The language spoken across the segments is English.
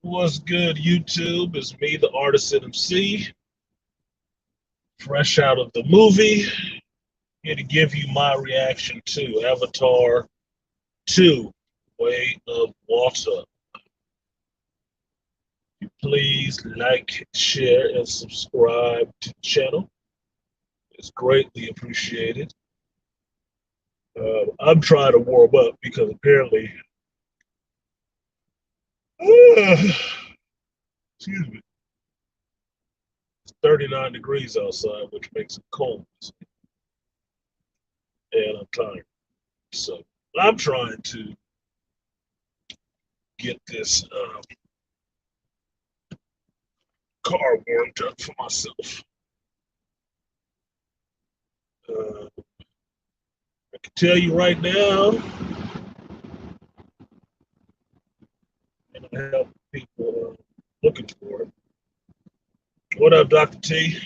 What's good, YouTube? It's me, the Artisan MC, fresh out of the movie, here to give you my reaction to Avatar 2, Way of Water. Please like, share, and subscribe to the channel. It's greatly appreciated. I'm trying to warm up because apparently, excuse me, it's 39 degrees outside, which makes it cold, and I'm tired. So I'm trying to get this car warmed up for myself. I can tell you right now, and I help people looking for it. What up, Dr. T?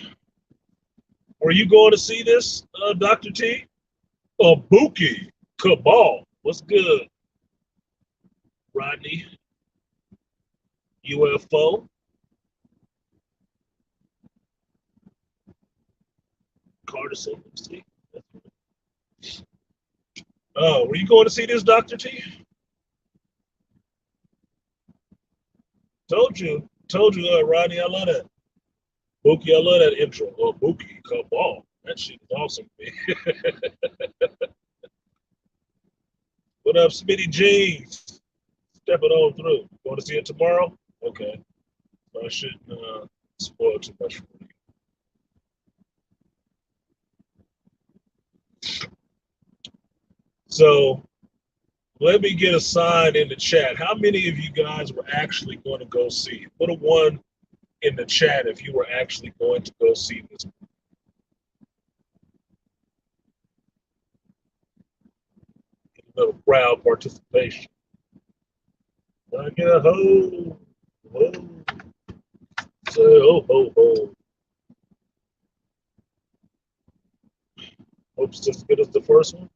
Were you going to see this, Dr. T? Buki Cabal. What's good, Rodney? UFO. Carterson. MC. Oh, were you going to see this, Dr. T? Told you, Rodney. I love that. Buki, I love that intro. Buki Cabal. That shit is awesome, man. What up, Smitty Jeans? Step it on through. Want to see it tomorrow? Okay. So I shouldn't spoil too much for you. So let me get a sign in the chat. How many of you guys were actually going to go see it? Put a one in the chat if you were actually going to go see this. A little crowd participation. I get a ho, ho. Say ho, ho, ho. Hope it's as good as the first one.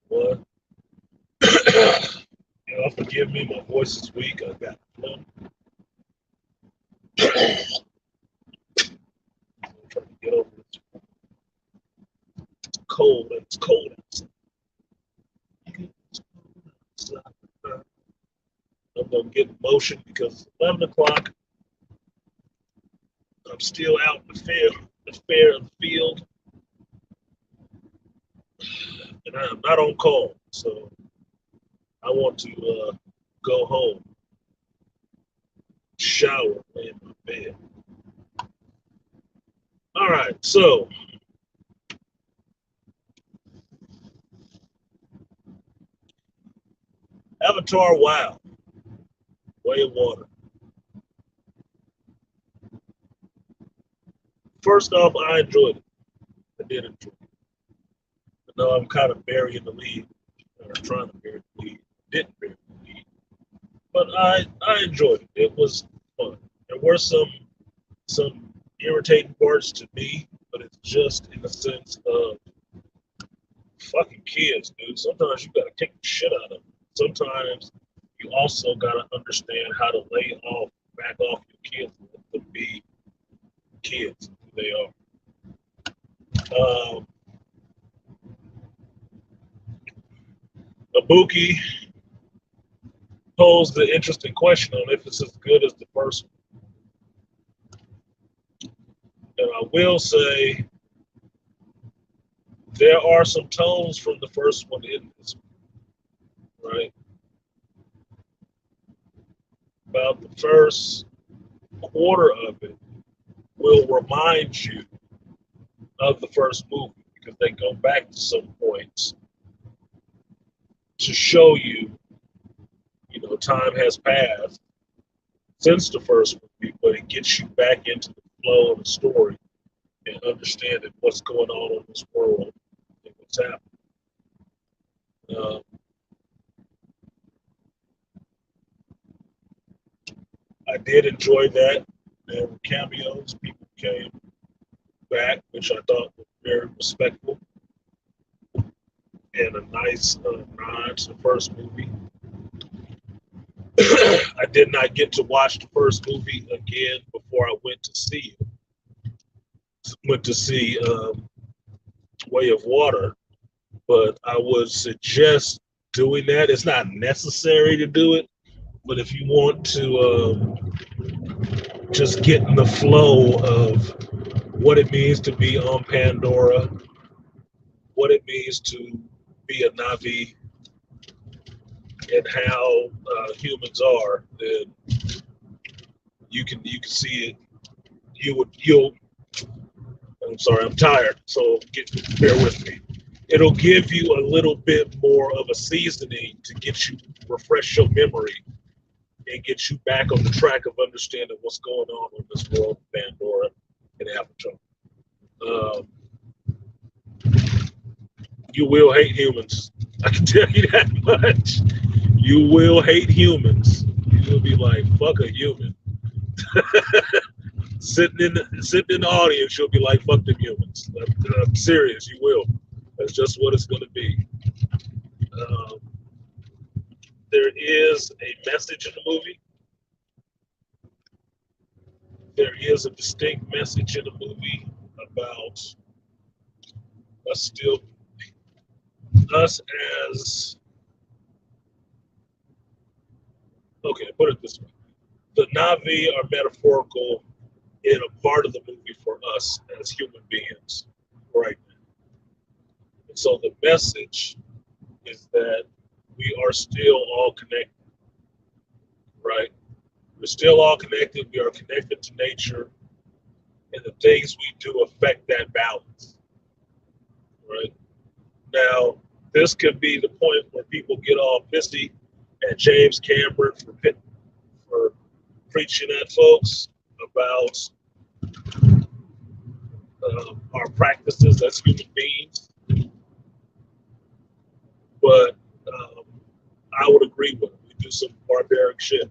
What? Y'all forgive me, my voice is weak. I got flu. I'm trying to get over this. It's cold, and it's cold outside. I'm gonna get in motion because it's 11 o'clock. I'm still out in the fair of the field, and I'm not on call, so I want to go home, shower, lay in my bed. All right, so Avatar, WoW, Way of Water. First off, I enjoyed it. I did enjoy it. I know I'm kind of burying the lead, or trying to bury the lead. Didn't bury the lead, but I enjoyed it. It was fun. There were some irritating parts to me, but it's just in the sense of fucking kids, dude. Sometimes you gotta kick the shit out of them. Sometimes you also gotta understand how to back off your kids, and let them be kids who they are. Um, Ibuki posed the interesting question on if it's as good as the first one. And I will say there are some tones from the first one in this one, right? About the first quarter of it will remind you of the first movie because they go back to some points to show you, time has passed since the first movie, but it gets you back into the flow of the story and understanding what's going on in this world and what's happening. I did enjoy that. There were cameos. People came back, which I thought was very respectful and a nice nod to the first movie. I did not get to watch the first movie again before I went to see it. Went to see Way of Water, but I would suggest doing that. It's not necessary to do it, but if you want to just get in the flow of what it means to be on Pandora, what it means to be a Navi, and how humans are, then you can see it. You'll. I'm sorry, I'm tired, so bear with me. It'll give you a little bit more of a seasoning to get you refresh your memory and get you back on the track of understanding what's going on in this world of Pandora and Avatar. You will hate humans. I can tell you that much. You will hate humans. You'll be like, fuck a human. sitting in the audience, you'll be like, fuck the humans. I'm serious, you will. That's just what it's going to be. There is a message in the movie. There is a distinct message in the movie about us as, okay, put it this way. The Na'vi are metaphorical in a part of the movie for us as human beings right now. And so the message is that we are still all connected, right? We're still all connected. We are connected to nature, and the things we do affect that balance, right? Now, this could be the point where people get all pissy at James Cameron for preaching at folks about our practices as human beings. But I would agree with him. We do some barbaric shit.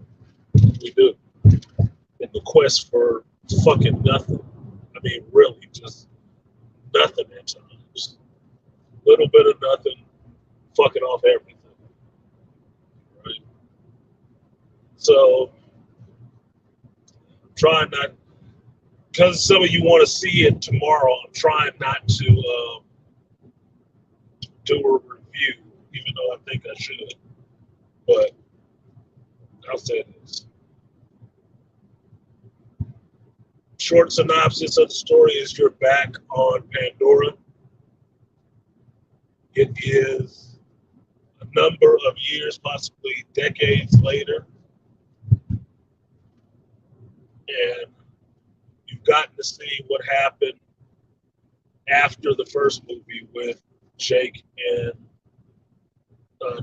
We do. In the quest for fucking nothing. I mean, really, just nothing at times. Little bit of nothing, fucking off everything. Right? So, I'm trying not, because some of you want to see it tomorrow, I'm trying not to do a review, even though I think I should. But I'll say this. Short synopsis of the story is you're back on Pandora. It is a number of years, possibly decades later. And you've gotten to see what happened after the first movie with Jake and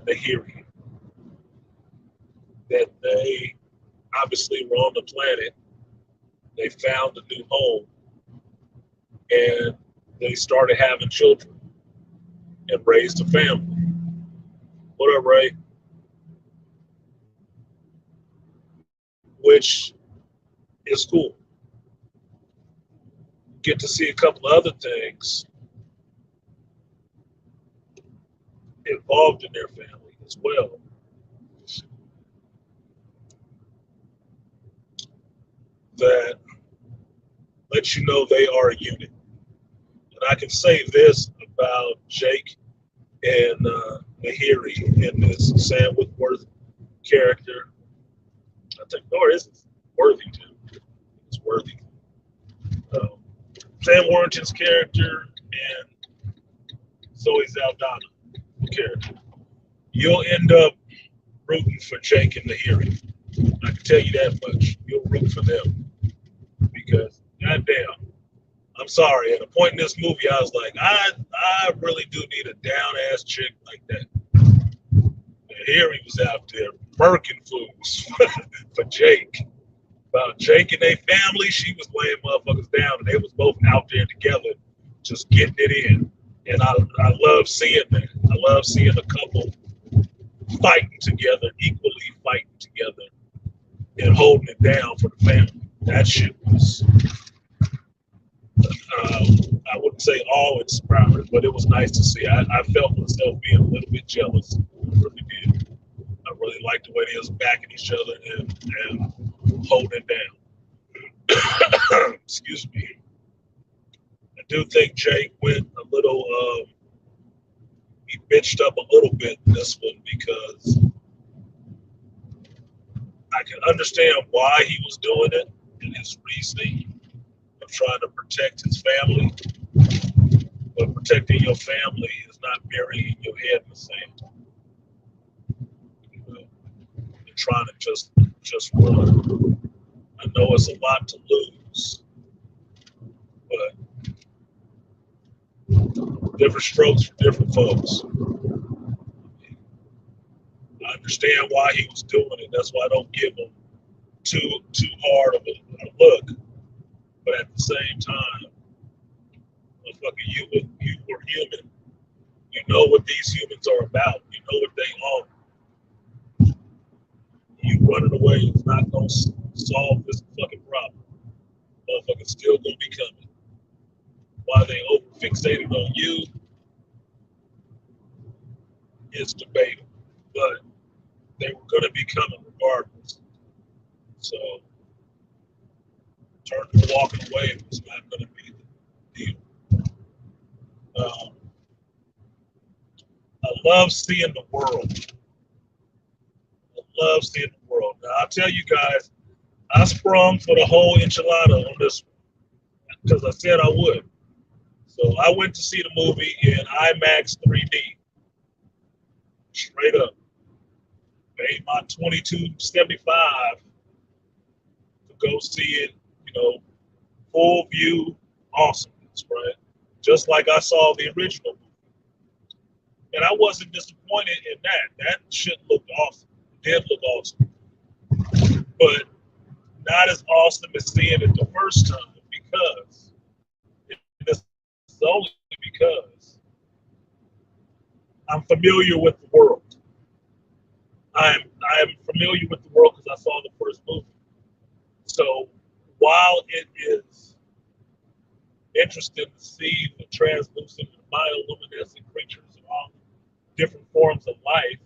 Nahiri. That they obviously were on the planet. They found a new home and they started having children and raised a family. What up, Ray? Which is cool. Get to see a couple of other things involved in their family as well. That lets you know they are a unit. And I can say this about Jake and Nahiri in this Sam Witwerth character. I think, or is it Worthington? It's Worthington. Sam Warrington's character and Zoe Saldana character. You'll end up rooting for Jake and Nahiri. I can tell you that much. You'll root for them because, goddamn, I'm sorry. At a point in this movie, I was like, I really do need a down ass chick like that. And Harry was out there murking fools for Jake. About Jake and their family, she was laying motherfuckers down, and they was both out there together, just getting it in. And I love seeing that. I love seeing a couple fighting together, equally fighting together, and holding it down for the family. That shit was, I wouldn't say awe-inspiring, but it was nice to see. I felt myself being a little bit jealous. I really did. I really like the way they was backing each other and holding down. Excuse me. I do think Jake went a little, he bitched up a little bit in this one because I can understand why he was doing it and his reasoning of trying to protect his family. But protecting your family is not burying your head in the sand. You're trying to just run. I know it's a lot to lose, but different strokes for different folks. I understand why he was doing it. That's why I don't give him too hard of a look. But at the same time, motherfucker, you were human. You know what these humans are about. You know what they are. You running away is not gonna solve this fucking problem. Motherfucker's still gonna be coming. Why they over fixated on you is debatable. But they were gonna be coming regardless. So turning and walking away was not gonna be the deal. I love seeing the world. I love seeing the world. Now I'll tell you guys, I sprung for the whole enchilada on this one because I said I would. So I went to see the movie in IMAX 3D. Straight up. Paid my $22.75 to go see it, full view awesomeness, right? Just like I saw the original movie. And I wasn't disappointed in that. That shit looked awesome. It did look awesome. But not as awesome as seeing it the first time because it's only because I'm familiar with the world. I am familiar with the world because I saw the first movie. So while it is interesting to see the translucent and bioluminescent creatures of all different forms of life,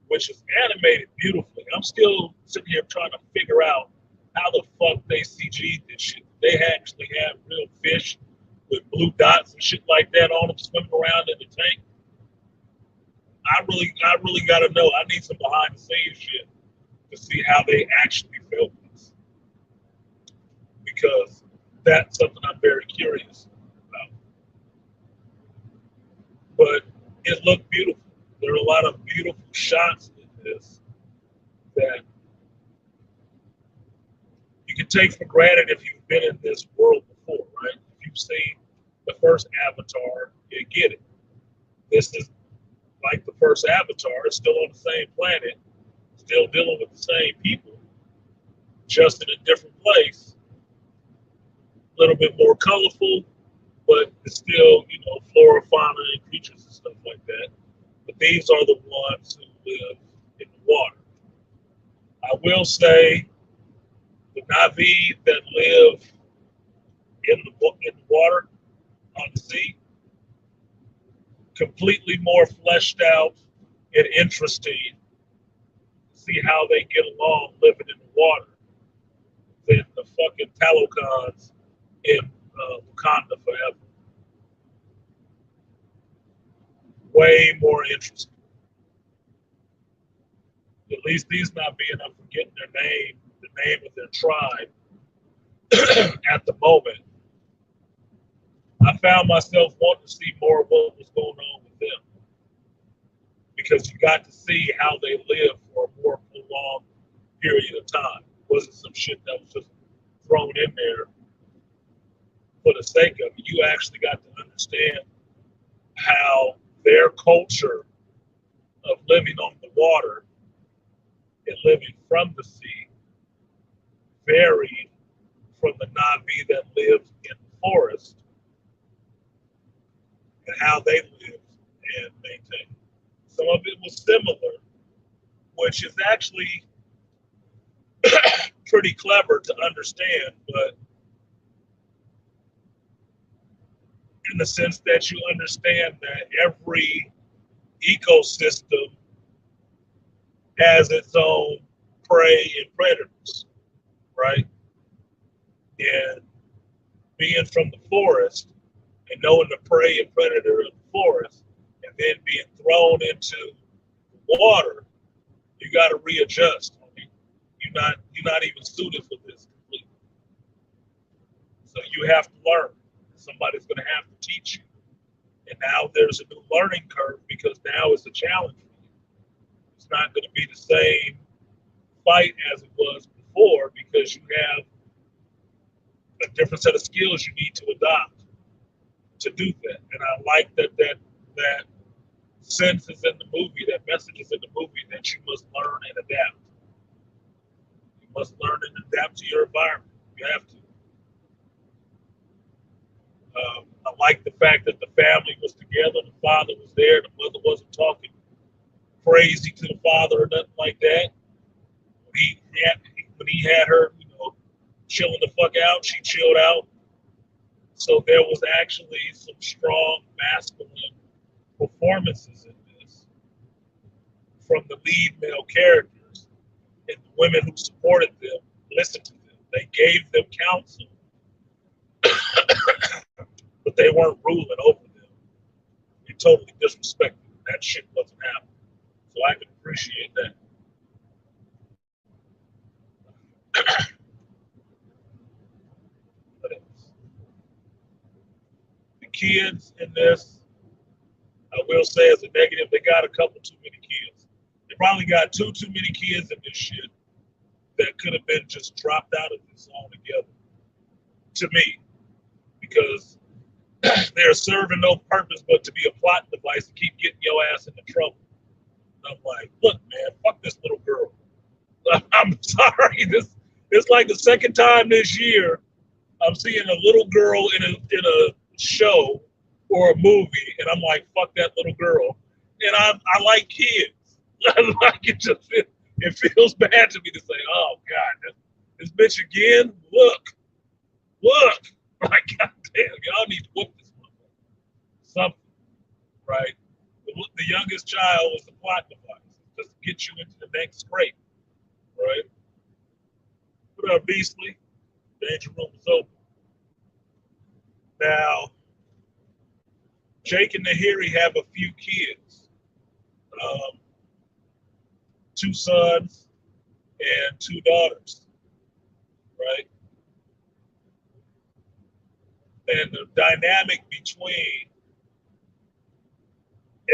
which is animated beautifully, I'm still sitting here trying to figure out how the fuck they CG'd this shit. They actually have real fish with blue dots and shit like that on them swimming around in the tank. I really got to know. I need some behind the scenes shit to see how they actually filmed this, because that's something I'm very curious about. But it looked beautiful. There are a lot of beautiful shots in this that you can take for granted if you've been in this world before, right? If you've seen the first Avatar, you get it. This is like the first Avatar. It's still on the same planet, still dealing with the same people, just in a different place. A little bit more colorful, but it's still, flora, fauna, and creatures and stuff like that. But these are the ones who live in the water. I will say the Na'vi that live in the water, on the sea, completely more fleshed out and interesting to see how they get along living in the water than the fucking Talocons in Wakanda Forever. Way more interesting. At least these not being up forgetting their name, the name of their tribe at the moment. I found myself wanting to see more of what was going on with them, because you got to see how they live for a more prolonged period of time. It wasn't some shit that was just thrown in there for the sake of it. You actually got to understand how their culture of living on the water and living from the sea varied from the Na'vi that lived in the forest and how they lived and maintained. Some of it was similar, which is actually pretty clever to understand, but in the sense that you understand that every ecosystem has its own prey and predators, right? And being from the forest and knowing the prey and predator of the forest, and then being thrown into the water, you got to readjust. You're not even suited for this completely. So you have to learn. Somebody's going to have to teach you. And now there's a new learning curve because now it's a challenge. It's not going to be the same fight as it was before because you have a different set of skills you need to adopt to do that. And I like that sense is in the movie, that message is in the movie that you must learn and adapt. You must learn and adapt to your environment. You have to. I like the fact that the family was together, the father was there, the mother wasn't talking crazy to the father or nothing like that. When he had her, chilling the fuck out, she chilled out. So there was actually some strong masculine performances in this from the lead male characters, and the women who supported them listened to them. They gave them counsel, but they weren't ruling over them. They totally disrespected them. That shit wasn't happening. So I can appreciate that. The kids in this, I will say as a negative, they got a couple too many kids. They probably got too many kids in this shit that could have been just dropped out of this altogether. To me, because they're serving no purpose but to be a plot device to keep getting your ass into trouble. And I'm like, look, man, fuck this little girl. I'm sorry. This it's like the second time this year I'm seeing a little girl in a show or a movie, and I'm like, fuck that little girl. And I like kids. Like it feels bad to me to say, oh God, this bitch again. Look. Like, God damn, y'all need to whoop this motherfucker. Something, right? The youngest child was the plot device, just to get you into the next scrape, right? What up, Beastly? Danger room is open. Now, Jake and Nahiri have a few kids, 2 sons and 2 daughters, right? And the dynamic between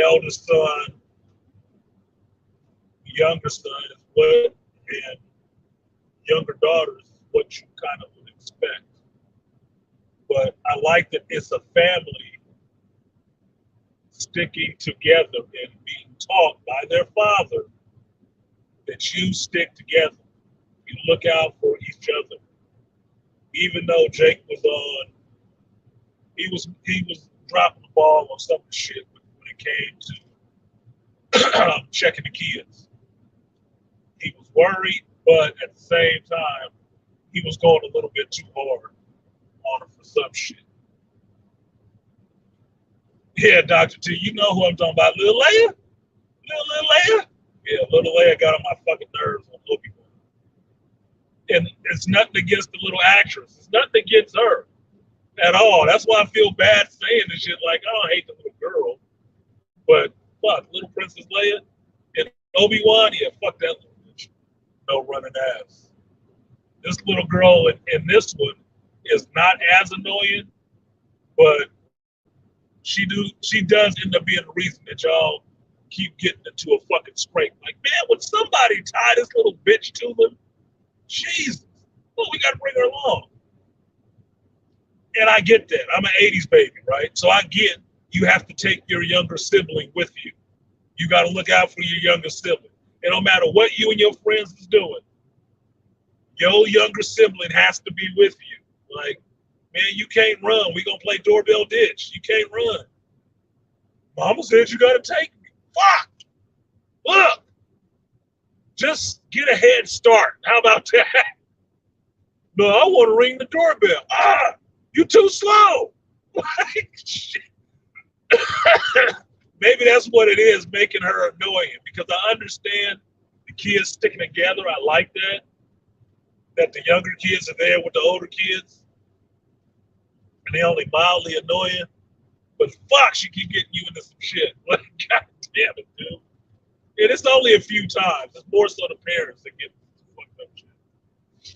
eldest son, younger son, is what, and younger daughters is what you kind of would expect. But I like that it's a family sticking together and being taught by their father that you stick together. You look out for each other. Even though Jake was he was dropping the ball on some of the shit when it came to checking the kids. He was worried, but at the same time, he was going a little bit too hard on her for some shit. Yeah, Dr. T, you know who I'm talking about. Lil Leia? Lil Leia? Yeah, Lil Leia got on my fucking nerves on looking for her. And it's nothing against the little actress. It's nothing against her at all. That's why I feel bad saying this shit. Like, I don't hate the little girl. But fuck, little Princess Leia and Obi-Wan, yeah, fuck that little bitch. No running ass. This little girl in this one is not as annoying, but she does end up being the reason that y'all keep getting into a fucking scrape. Like, man, would somebody tie this little bitch to them? Jesus. Well, we got to bring her along. And I get that. I'm an 80s baby, right? So I get you have to take your younger sibling with you. You got to look out for your younger sibling. And no matter what you and your friends is doing, your younger sibling has to be with you. Like, man, you can't run. We gonna play doorbell ditch. You can't run. Mama said you gotta take me. Fuck. Look. Just get a head start. How about that? No, I want to ring the doorbell. You too slow. Maybe that's what it is, making her annoying, because I understand the kids sticking together. I like that. That the younger kids are there with the older kids, and they only mildly annoying. But fuck, she keep getting you into some shit. Like, god damn it, dude. And it's only a few times. It's more so the parents that get fucked up shit.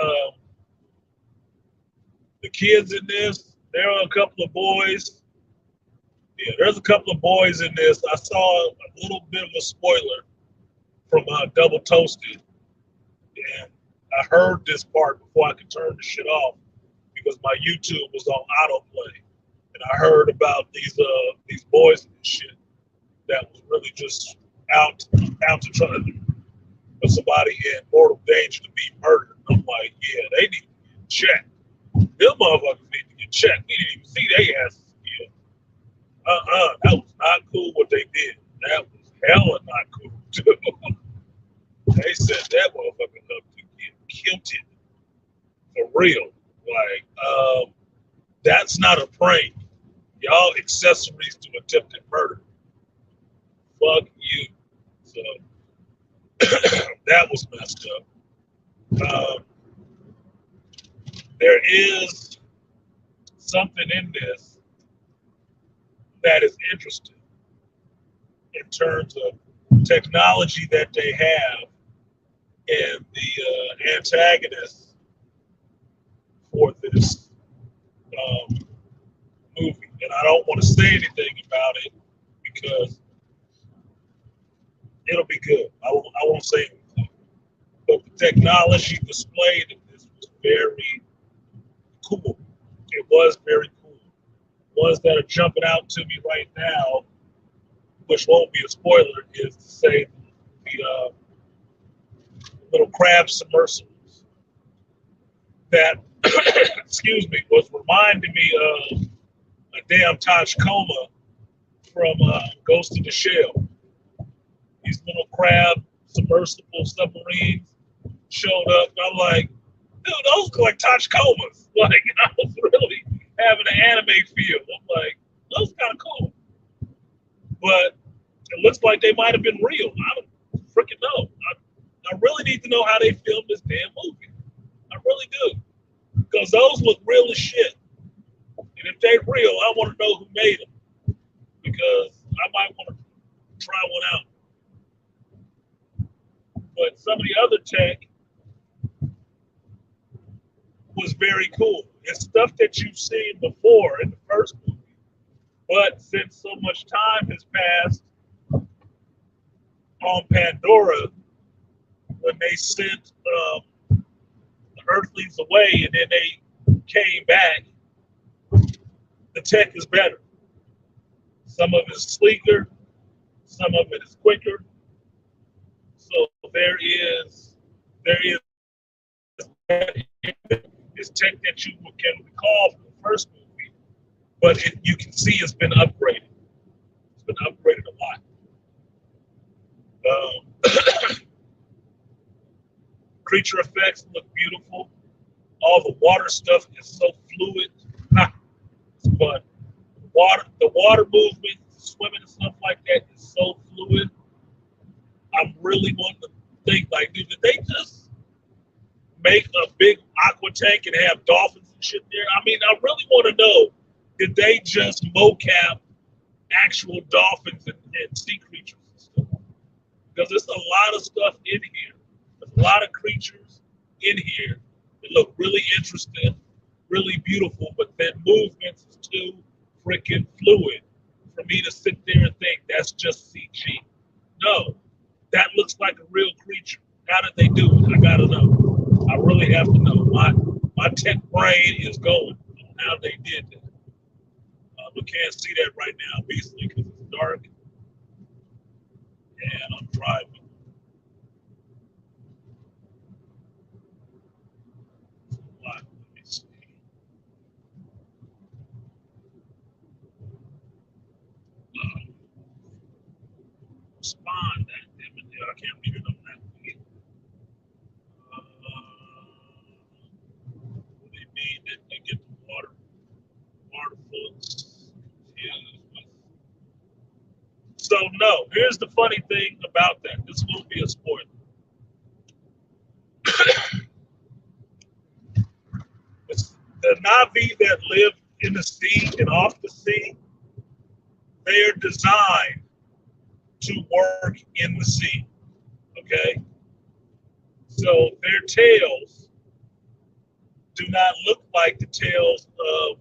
Um, the kids in this, there are a couple of boys. Yeah, there's a couple of boys in this. I saw a little bit of a spoiler from Double Toasted, and I heard this part before I could turn the shit off because my YouTube was on autoplay, and I heard about these boys and shit that was really just out to try to put somebody in mortal danger to be murdered. I'm like, yeah, they need to get checked. Them motherfuckers need to get checked. We didn't even see their asses here. That was not cool what they did. That was hella not cool too. They set that motherfucker up to get killed for real. Like, that's not a prank. Y'all accessories to attempted murder. Fuck you. So that was messed up. Um, there is something in this that is interesting in terms of technology that they have and the antagonists for this movie. And I don't want to say anything about it because it'll be good. I won't say anything. But the technology displayed in this was very cool. It was very cool. Ones that are jumping out to me right now, which won't be a spoiler, is to say the little crab submersibles that, excuse me, was reminding me of a damn Tachkoma from Ghost in the Shell. These little crab submersible submarines showed up, and I'm like, dude, those look like Tachkomas. Like, I was really having an anime feel. I'm like, those kind of cool. But it looks like they might have been real. I don't freaking know. I really need to know how they filmed this damn movie. I really do. Because those look real as shit. And if they're real, I want to know who made them. Because I might want to try one out. But some of the other tech was very cool. It's stuff that you've seen before in the first movie. But since so much time has passed on Pandora, when they sent the Earthlings away and then they came back, the tech is better. Some of it is sleeker, some of it is quicker. So there is it's tech that you can recall from the first movie, but you can see it's been upgraded. It's been upgraded a lot. Creature effects look beautiful. All the water stuff is so fluid. It's fun. The water movement, swimming and stuff like that is so fluid. I'm really wanting to think like, dude, did they just make a big aqua tank and have dolphins and shit there? I mean, I really want to know, did they just mocap actual dolphins and sea creatures and stuff? Because there's a lot of stuff in here. There's a lot of creatures in here that look really interesting, really beautiful, but their movements is too freaking fluid for me to sit there and think that's just CG. No, that looks like a real creature. How did they do it? I gotta know. I really have to know. My tech brain is going on how they did that. We can't see that right now, obviously, because it's dark and I'm driving. Let me see. Respond that damn it. I can't read it on that way. What do you mean that you get the water full? Yeah. So no, here's the funny thing about that. This will be a spoiler. It's the Navi that live in the sea and off the sea, they are designed to work in the sea. Okay? So their tails do not look like the tails of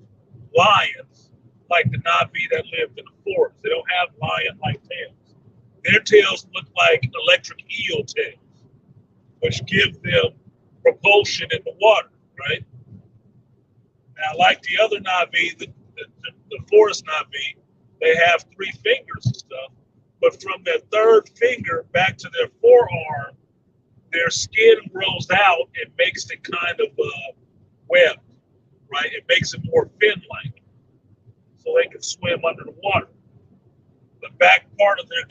lions, like the Navi that lived in the forest. They don't have lion-like tails. Their tails look like electric eel tails, which give them propulsion in the water, right? Now, like the other Navi, the forest Navi, they have 3 fingers and stuff, but from their 3rd finger back to their forearm, their skin grows out and makes it kind of webbed, right? It makes it more fin-like, so they can swim under the water. The back part of their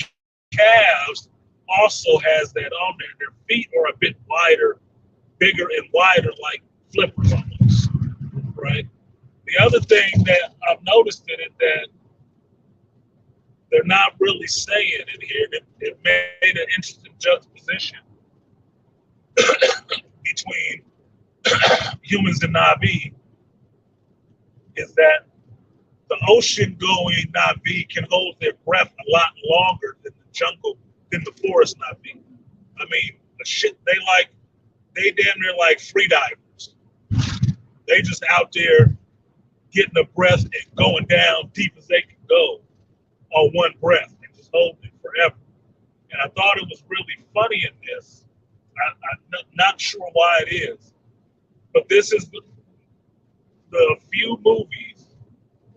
calves also has that on there. Their feet are a bit wider, bigger and wider, like flippers almost, right? The other thing that I've noticed in it that they're not really saying in here, it made an interesting juxtaposition between humans and Navi, is that the ocean going Navi can hold their breath a lot longer than the jungle, than the forest Navi. I mean, the shit they damn near like free divers. They just out there getting a breath and going down deep as they can go on one breath and just holding it forever. And I thought it was really funny in this. I'm not sure why it is, but this is the few movies.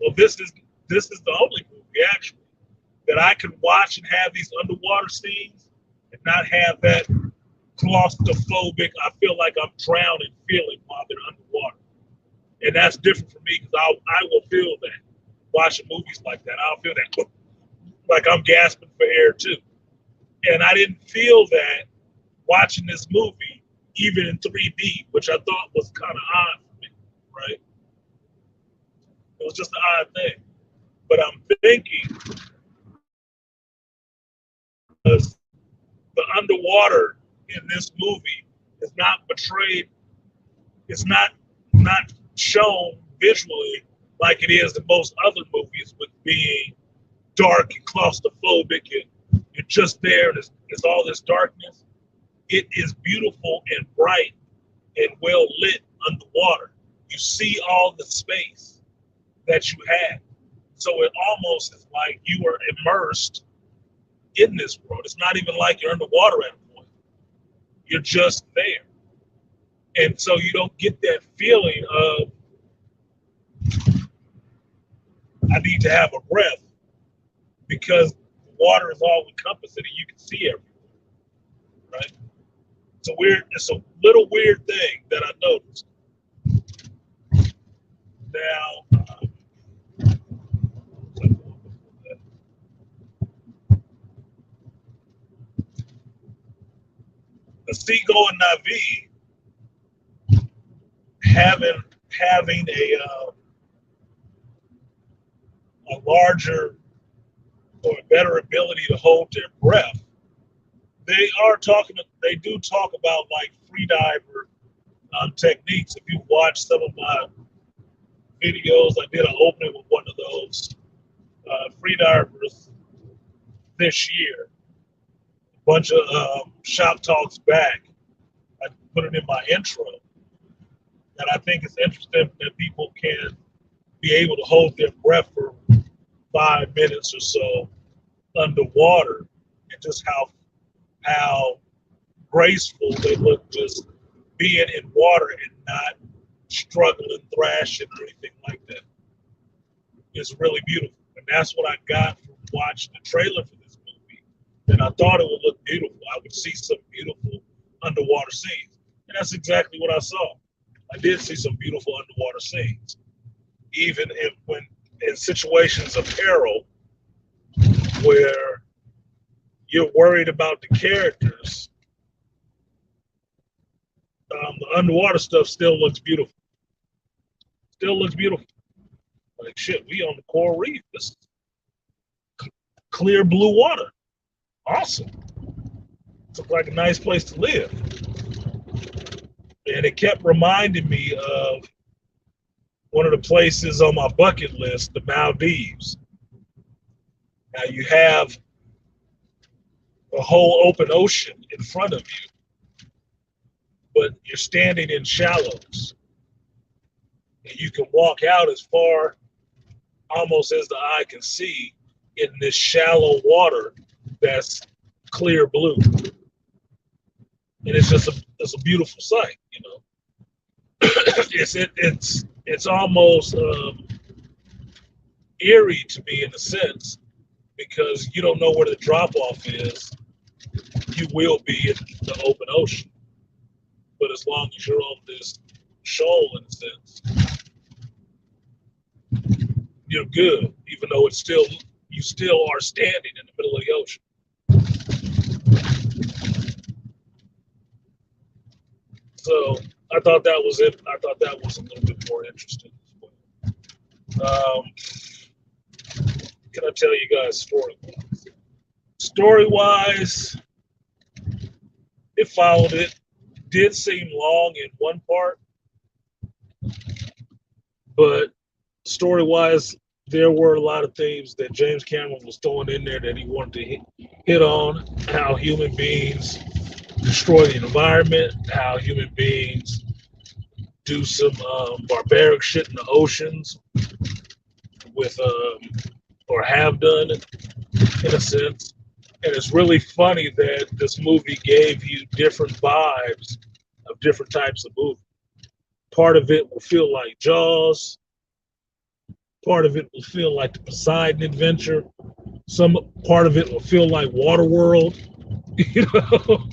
Well, this is the only movie actually that I can watch and have these underwater scenes and not have that claustrophobic, I feel like I'm drowning feeling while they're underwater. And that's different for me because I will feel that watching movies like that. I'll feel that like I'm gasping for air too. And I didn't feel that watching this movie, even in 3D, which I thought was kind of odd for me, right? It was just an odd thing. But I'm thinking, because the underwater in this movie is not portrayed, it's not shown visually like it is in most other movies, with being dark and claustrophobic and you're just there and it's all this darkness. It is beautiful and bright and well lit underwater. You see all the space that you have. So it almost is like you are immersed in this world. It's not even like you're underwater at a point. You're just there. And so you don't get that feeling of, I need to have a breath, because water is all encompassing and you can see everything, right? It's a little weird thing that I noticed. Now, the seagoing Navi having a larger or a better ability to hold their breath. They do talk about like free diver techniques. If you watch some of my videos, I did an opening with one of those free divers this year. A bunch of shop talks back. I put it in my intro. And I think it's interesting that people can be able to hold their breath for 5 minutes or so underwater, and just how graceful they look just being in water and not struggling, thrashing, or anything like that. It's really beautiful. And that's what I got from watching the trailer for this movie. And I thought it would look beautiful. I would see some beautiful underwater scenes. And that's exactly what I saw. I did see some beautiful underwater scenes. Even in situations of peril where you're worried about the characters, the underwater stuff still looks beautiful. Still looks beautiful. Like shit, we on the coral reef. This is clear blue water. Awesome. It looked like a nice place to live. And it kept reminding me of one of the places on my bucket list, the Maldives. Now you have a whole open ocean in front of you, but you're standing in shallows. And you can walk out as far almost as the eye can see in this shallow water that's clear blue. And it's just it's a beautiful sight, you know. It's almost eerie to me in a sense, because you don't know where the drop off is. You will be in the open ocean, but as long as you're on this shoal, in a sense, you're good. Even though you still are standing in the middle of the ocean. So I thought that was it. I thought that was a little bit more interesting as well. Can I tell you guys story-wise? Story-wise, it followed it. Did seem long in one part, but story-wise, there were a lot of themes that James Cameron was throwing in there that he wanted to hit on. How human beings destroy the environment, how human beings do some barbaric shit in the oceans with, or have done in a sense. And it's really funny that this movie gave you different vibes of different types of movies. Part of it will feel like Jaws. Part of it will feel like the Poseidon Adventure. Some part of it will feel like Waterworld. You know,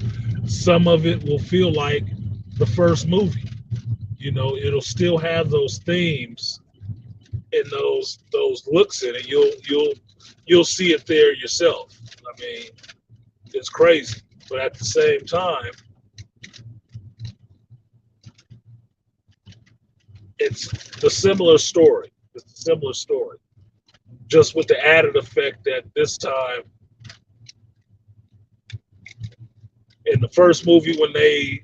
some of it will feel like the first movie. You know, it'll still have those themes and those looks in it. You'll see it there yourself. I mean, it's crazy, but at the same time, it's the similar story. It's a similar story, just with the added effect that this time, in the first movie, when they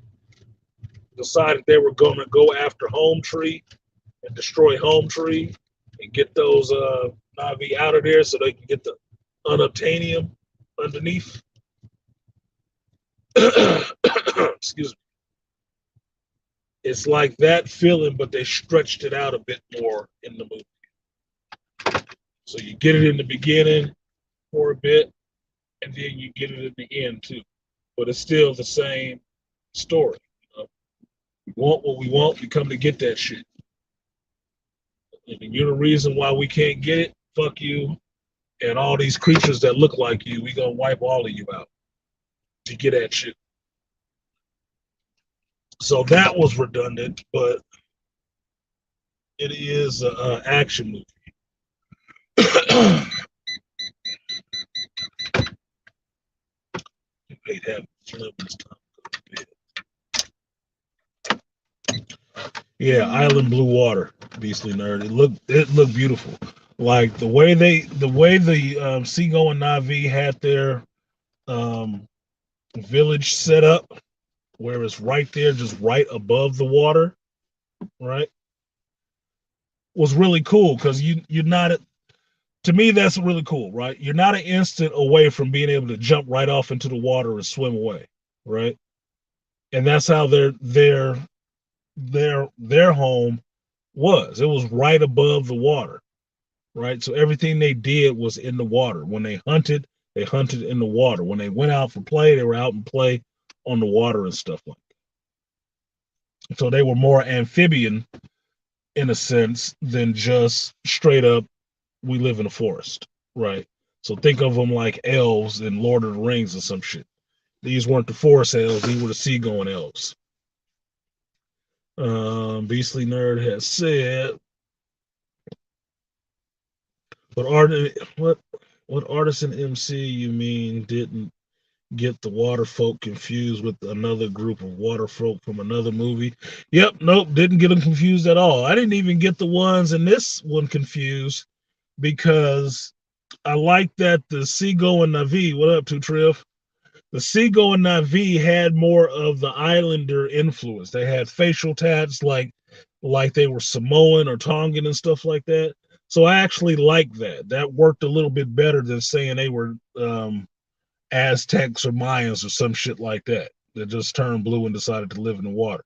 decided they were going to go after Home Tree and destroy Home Tree and get those Na'vi out of there so they can get the unobtainium underneath. Excuse me. It's like that feeling, but they stretched it out a bit more in the movie. So you get it in the beginning for a bit, and then you get it at the end too. But it's still the same story. You know? We want what we want, we come to get that shit. And you're the reason why we can't get it, fuck you. And all these creatures that look like you, we gonna wipe all of you out to get that shit. So that was redundant, but it is an action movie. Yeah, Island Blue Water, Beastly Nerd. It looked beautiful. Like the way the Seagoing Na'vi had their village set up, where it's right there, just right above the water, right? Was really cool because you're not. To me, that's really cool, right? You're not an instant away from being able to jump right off into the water and swim away, right? And that's how their home was. It was right above the water, right? So everything they did was in the water. When they hunted in the water. When they went out for play, they were out and play on the water and stuff like that. So they were more amphibian in a sense than just straight up, we live in a forest, right? So think of them like elves in Lord of the Rings or some shit. These weren't the forest elves, these were the seagoing elves. Beastly Nerd has said, what artisan MC you mean didn't get the water folk confused with another group of water folk from another movie? Yep, nope, didn't get them confused at all. I didn't even get the ones in this one confused because I like that the Seagull and Navi, what up to Triff? The Seagull and Navi had more of the Islander influence. They had facial tats like they were Samoan or Tongan and stuff like that. So I actually like that. That worked a little bit better than saying they were Aztecs or Mayans or some shit like that that just turned blue and decided to live in the water.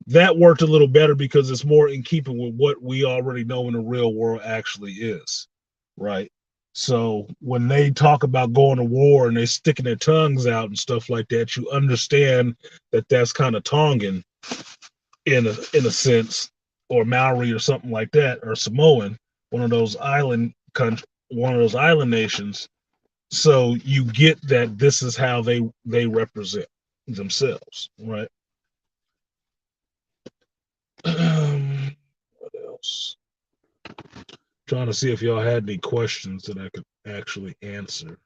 That worked a little better because it's more in keeping with what we already know in the real world actually is, right? So when they talk about going to war and they sticking their tongues out and stuff like that, you understand that that's kind of Tongan in a sense, or Maori or something like that, or Samoan, one of those one of those island nations. So you get that this is how they represent themselves, right? What else? Trying to see if y'all had any questions that I could actually answer.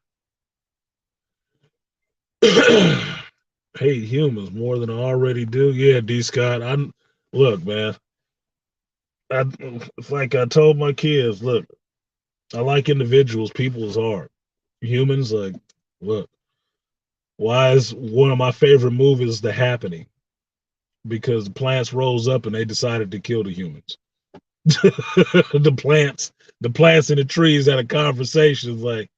Hate humans more than I already do. Yeah, D Scott. I'm look, man. I like I told my kids, look, I like individuals. People is hard. Humans, like, look, why is one of my favorite movies The Happening? Because the plants rose up and they decided to kill the humans. the plants, the plants and the trees had a conversation like,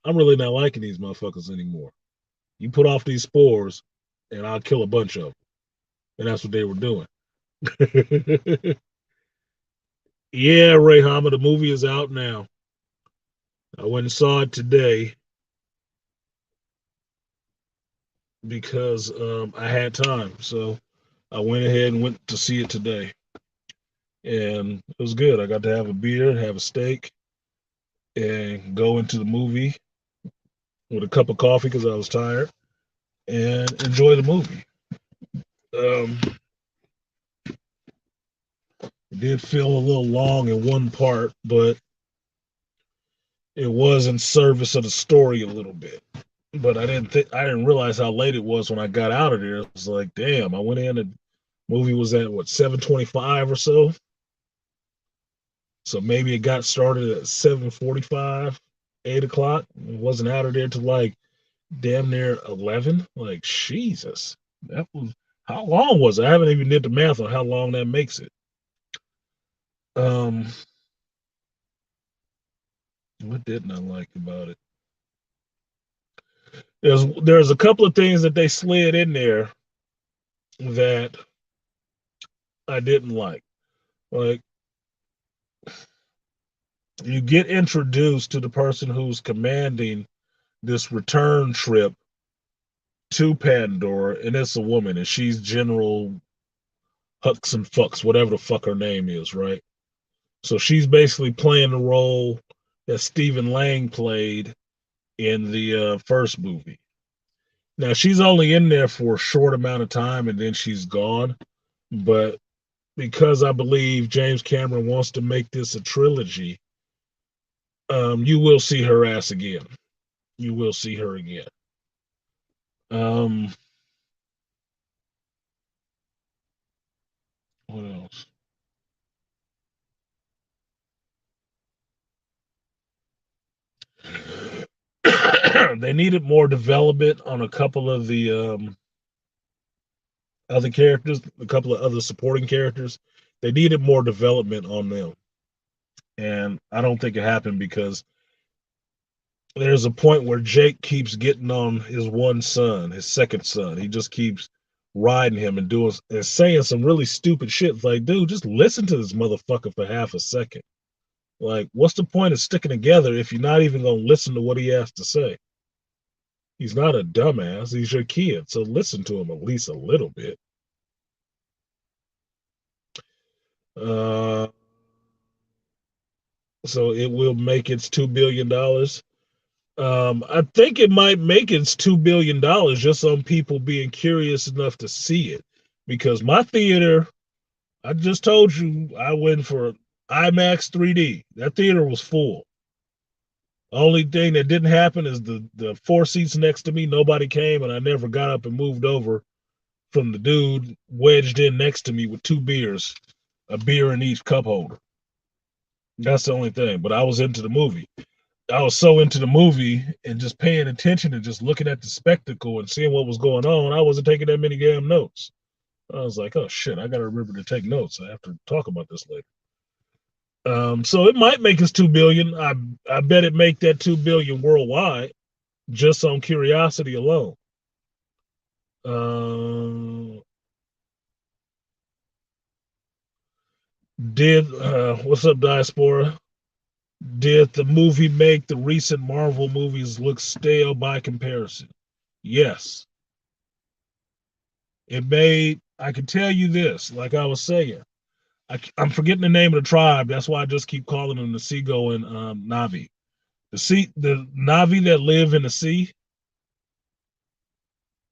I'm really not liking these motherfuckers anymore. You put off these spores, and I'll kill a bunch of them. And that's what they were doing. Yeah, Rayhama, the movie is out now. I went and saw it today because I had time. So I went ahead and went to see it today. And it was good. I got to have a beer, have a steak, and go into the movie with a cup of coffee because I was tired and enjoy the movie. Um, it did feel a little long in one part, but it was in service of the story a little bit. But I didn't realize how late it was when I got out of there. It was like, damn, I went in and movie was at what 7:25 or so. So maybe it got started at 7:45, 8 o'clock. It wasn't out of there till like damn near 11. Like Jesus, that was how long was it? I haven't even did the math on how long that makes it. Um, what didn't I like about it? There's a couple of things that they slid in there that I didn't like. Like you get introduced to the person who's commanding this return trip to Pandora, and it's a woman, and she's General Hux and Fucks, whatever the fuck her name is, right? So she's basically playing the role that Stephen Lang played in the first movie. Now she's only in there for a short amount of time, and then she's gone. But because I believe James Cameron wants to make this a trilogy, you will see her ass again. You will see her again. Um, what else? They needed more development on a couple of the other characters, a couple of other supporting characters. They needed more development on them. And I don't think it happened because there's a point where Jake keeps getting on his one son, his second son. He just keeps riding him and doing and saying some really stupid shit. It's like, dude, just listen to this motherfucker for half a second. Like, what's the point of sticking together if you're not even gonna listen to what he has to say? He's not a dumbass. He's your kid, so listen to him at least a little bit. Uh, so it will make its $2 billion. I think it might make its $2 billion just on people being curious enough to see it. Because my theater, I just told you, I went for IMAX 3D. That theater was full. Only thing that didn't happen is the four seats next to me, nobody came, and I never got up and moved over from the dude wedged in next to me with two beers, a beer in each cup holder. That's the only thing. But I was into the movie. I was so into the movie and just paying attention and just looking at the spectacle and seeing what was going on. I wasn't taking that many damn notes. I was like, oh shit, I gotta remember to take notes. I have to talk about this later. So it might make us 2 billion. I bet it make that 2 billion worldwide just on curiosity alone. Uh, did what's up, Diaspora? Did the movie make the recent Marvel movies look stale by comparison? Yes. It made, I can tell you this, like I was saying, I'm forgetting the name of the tribe. That's why I just keep calling them the Seago and Navi. The Navi that live in the sea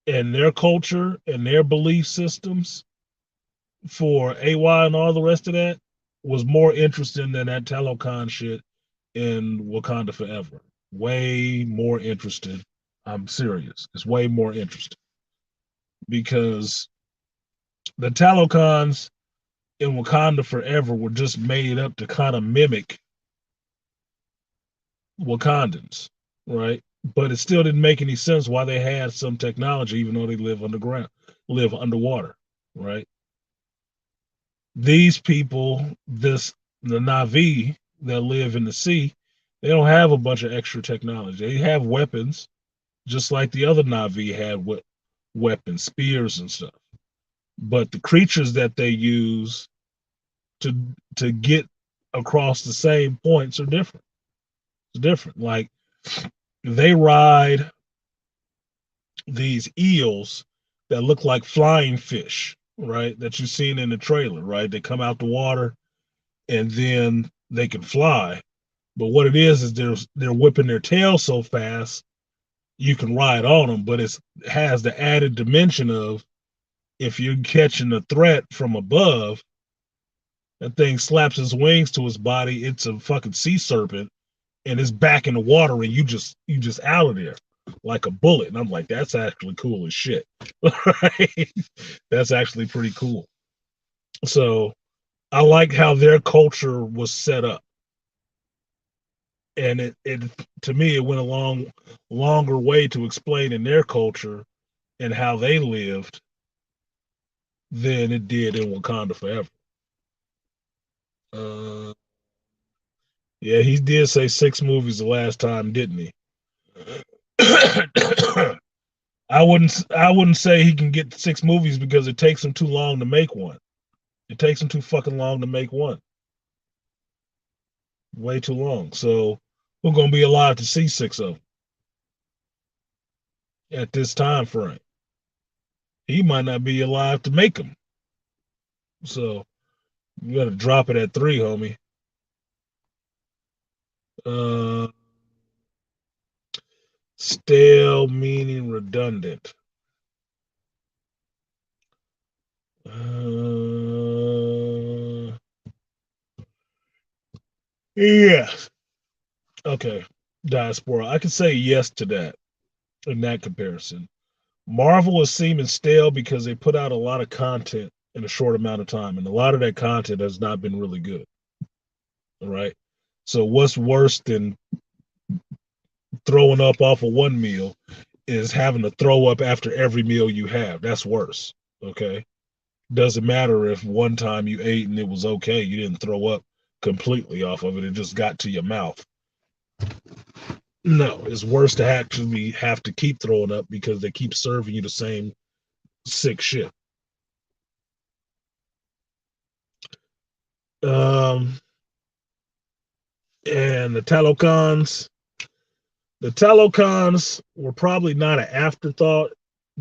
and their culture and their belief systems for AY and all the rest of that was more interesting than that Talokan shit in Wakanda Forever. Way more interesting. I'm serious. It's way more interesting because the Talokans in Wakanda Forever were just made up to kind of mimic Wakandans, right? But it still didn't make any sense why they had some technology, even though they live underground, live underwater, right? These people, the Navi that live in the sea, they don't have a bunch of extra technology. They have weapons, just like the other Navi had weapons, spears and stuff. But the creatures that they use to to get across the same points are different. It's different. Like they ride these eels that look like flying fish, right? That you've seen in the trailer, right? They come out the water and then they can fly. But what it is they're whipping their tail so fast you can ride on them, but it has the added dimension of if you're catching a threat from above, that thing slaps its wings to its body. It's a fucking sea serpent, and it's back in the water, and you just out of there like a bullet. And I'm like, that's actually cool as shit. Right? That's actually pretty cool. So I like how their culture was set up, and it to me it went a longer way to explaining their culture and how they lived than it did in Wakanda Forever. Uh, yeah, he did say 6 movies the last time, didn't he? I wouldn't say he can get 6 movies because it takes him too long to make one. It takes him too fucking long to make one. Way too long. So we're gonna be alive to see 6 of them at this time frame. He might not be alive to make them. So you gotta drop it at 3, homie. Uh, stale meaning redundant. Uh, yeah. Okay. Diaspora. I can say yes to that in that comparison. Marvel is seeming stale because they put out a lot of content in a short amount of time, and a lot of that content has not been really good. All right. So what's worse than throwing up off of one meal is having to throw up after every meal you have. That's worse. Okay. Doesn't matter if one time you ate and it was okay, you didn't throw up completely off of it, it just got to your mouth. No, it's worse to actually have to keep throwing up because they keep serving you the same sick shit. Um, and the Talocons were probably not an afterthought.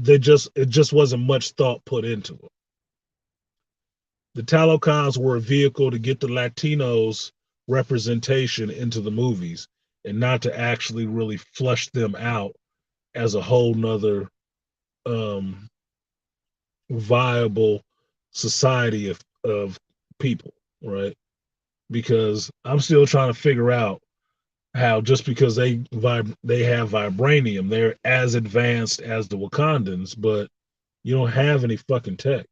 It just wasn't much thought put into it. The Talocons were a vehicle to get the Latinos representation into the movies and not to actually really flush them out as a whole nother um, viable society of people, right? Because I'm still trying to figure out how just because they have vibranium, they're as advanced as the Wakandans, but you don't have any fucking tech.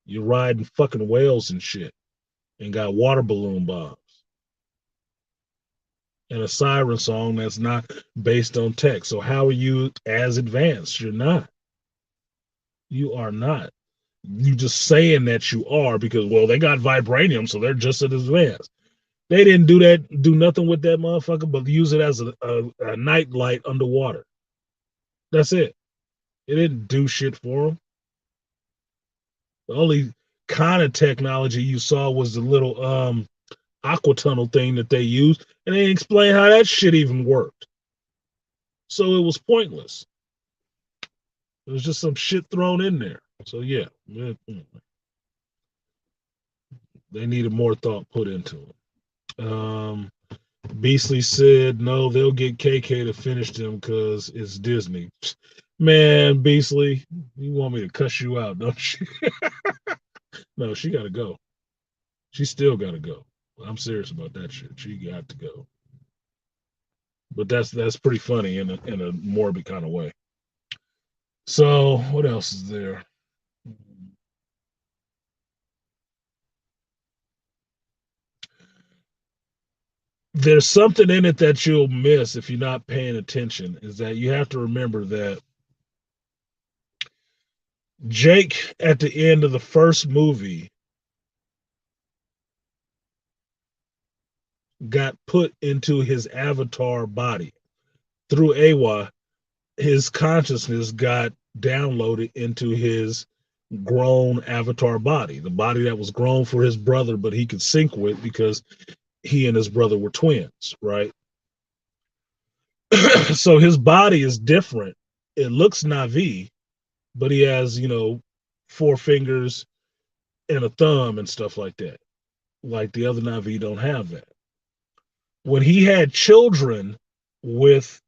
You're riding fucking whales and shit and got water balloon bombs. and a siren song that's not based on text. So how are you as advanced? You're not. You are not. You just saying that you are because well they got vibranium, so they're just as advanced. They didn't do nothing with that motherfucker, but use it as a night light underwater. That's it. It didn't do shit for them. The only kind of technology you saw was the little aqua tunnel thing that they used, and they didn't explain how that shit even worked. So it was pointless. It was just some shit thrown in there. So yeah, they needed more thought put into it. Beastly said no, they'll get KK to finish them because it's Disney. Man, Beastly, you want me to cuss you out, don't you? No, she got to go. She still got to go. I'm serious about that shit. She got to go. But that's pretty funny in a morbid kind of way. So what else is there? There's something in it that you'll miss if you're not paying attention. Is that you have to remember that Jake at the end of the first movie got put into his avatar body through Awa. His consciousness got downloaded into his grown avatar body, the body that was grown for his brother, but he could sync with because he and his brother were twins, right? So his body is different. It looks Navi, but he has, four fingers and a thumb and stuff like that. Like the other Navi don't have that. When he had children with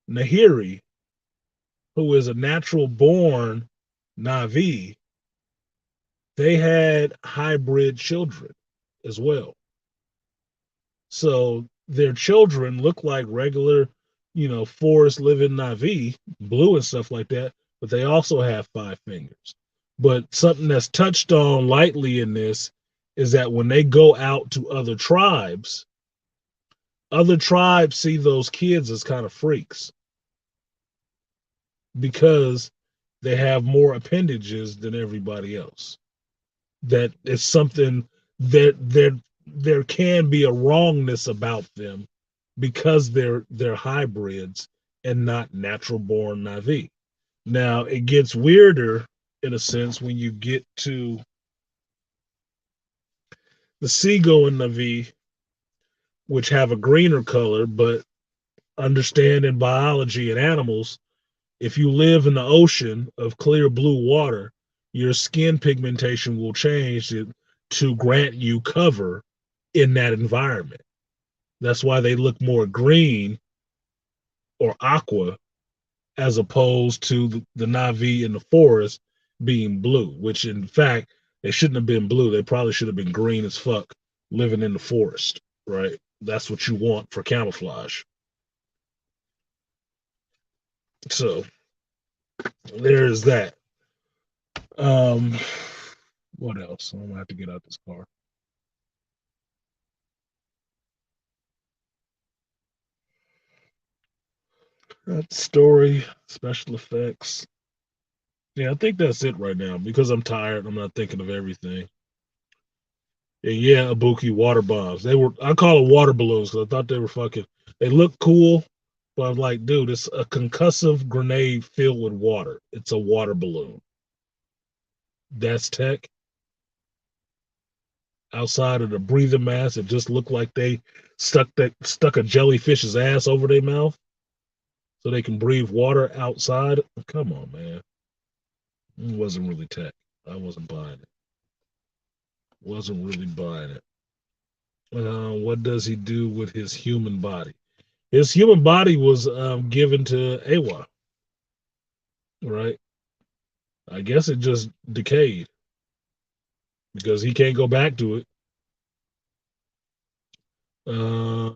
Nahiri, who is a natural born Navi, they had hybrid children as well. So their children look like regular, forest living Navi, blue and stuff like that, but they also have five fingers. But something that's touched on lightly in this is that when they go out to other tribes see those kids as kind of freaks because they have more appendages than everybody else. That it's something that there can be a wrongness about them because they're hybrids and not natural born Navi. Now it gets weirder in a sense when you get to the seagoing Navi, which have a greener color, but understand in biology and animals, if you live in the ocean of clear blue water, your skin pigmentation will change to grant you cover in that environment. That's why they look more green or aqua as opposed to the Navi in the forest being blue, which in fact, they shouldn't have been blue. They probably should have been green as fuck living in the forest, right? That's what you want for camouflage. So there's that. Um, what else? I'm gonna have to get out this car. That story, special effects. Yeah, I think that's it right now because I'm tired. I'm not thinking of everything. And yeah, Ibuki water bombs. They were I call them water balloons because I thought they were fucking. They look cool, but I'm like, dude, it's a concussive grenade filled with water. It's a water balloon. That's tech. Outside of the breathing mask, it just looked like they stuck a jellyfish's ass over their mouth so they can breathe water outside. Come on, man. It wasn't really tech. I wasn't buying it. Wasn't really buying it. What does he do with his human body? His human body was given to Awa, right? I guess it just decayed because he can't go back to it. Uh,